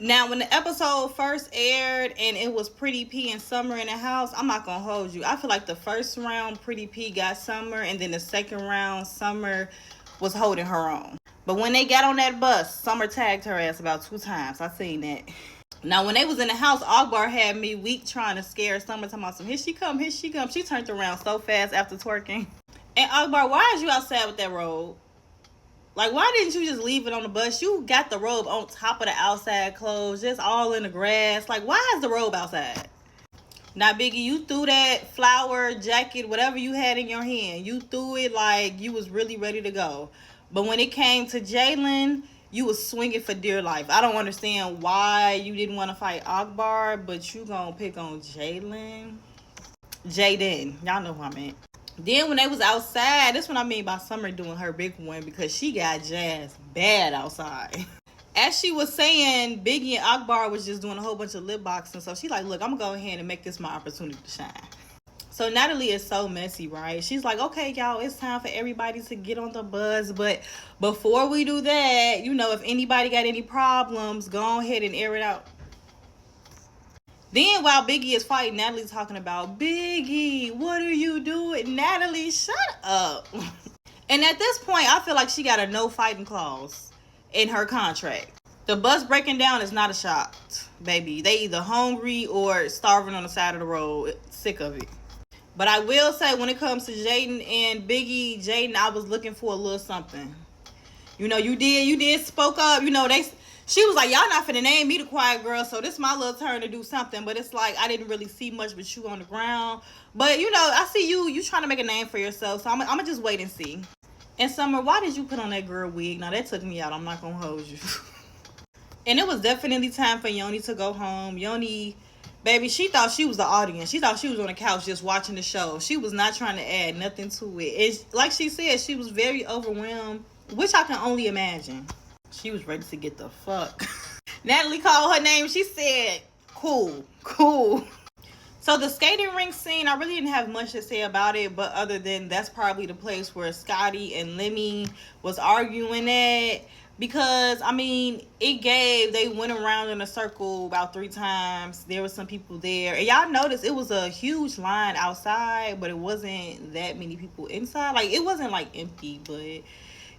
Now, when the episode first aired and it was Pretty P and Summer in the house, I'm not gonna hold you. I feel like the first round, Pretty P got Summer, and then the second round, Summer was holding her own. But when they got on that bus, Summer tagged her ass about 2 times. I seen that. Now, when they was in the house, Akbar had me weak trying to scare Summer, talking about some, here she come, here she come. She turned around so fast after twerking. And Akbar, why is you outside with that robe? Like, why didn't you just leave it on the bus? You got the robe on top of the outside clothes, just all in the grass. Like, why is the robe outside? Now, Biggie, you threw that flower jacket, whatever you had in your hand. You threw it like you was really ready to go. But when it came to Jalen, you was swinging for dear life. I don't understand why you didn't want to fight Akbar, but you gonna pick on Jalen. Jaden. Y'all know who I meant. Then when they was outside, that's what I mean by Summer doing her big one, because she got Jazz bad outside. As she was saying, Biggie and Akbar was just doing a whole bunch of lip boxing. So she like, look, I'm going to go ahead and make this my opportunity to shine. So Natalie is so messy, right? She's like, okay, y'all, it's time for everybody to get on the bus. But before we do that, you know, if anybody got any problems, go ahead and air it out. Then while Biggie is fighting, Natalie's talking about, Biggie, what are you doing? Natalie, shut up. And at this point, I feel like she got a no fighting clause in her contract. The bus breaking down is not a shot, baby. They either hungry or starving on the side of the road. Sick of it. But I will say, when it comes to Jaden and Biggie, Jaden, I was looking for a little something. You know, you did spoke up. You know, she was like, y'all not finna name me the quiet girl, so this is my little turn to do something. But it's like, I didn't really see much with you on the ground. But, you know, I see you trying to make a name for yourself, so I'm going to just wait and see. And Summer, why did you put on that girl wig? Now, that took me out. I'm not going to hold you. And it was definitely time for Yoni to go home. Yoni, baby, she thought she was the audience. She thought she was on the couch just watching the show. She was not trying to add nothing to it. It's, like she said, she was very overwhelmed, which I can only imagine. She was ready to get the fuck. Natalie called her name. She said, cool. So the skating rink scene, I really didn't have much to say about it, but other than that's probably the place where Scotty and Lemmy was arguing at. Because, I mean, they went around in a circle about 3 times. There were some people there. And y'all noticed it was a huge line outside, but it wasn't that many people inside. Like, it wasn't, like, empty, but,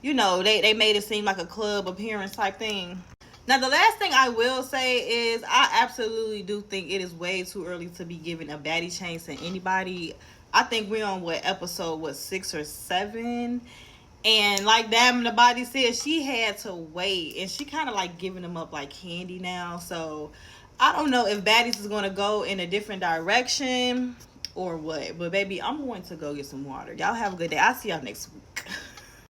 you know, they made it seem like a club appearance type thing. Now, the last thing I will say is I absolutely do think it is way too early to be giving a baddie chance to anybody. I think we're on, episode 6 or 7? And like Damn the Body said, she had to wait. And she kind of like giving them up like candy now. So I don't know if Baddies is going to go in a different direction or what. But baby, I'm going to go get some water. Y'all have a good day. I'll see y'all next week.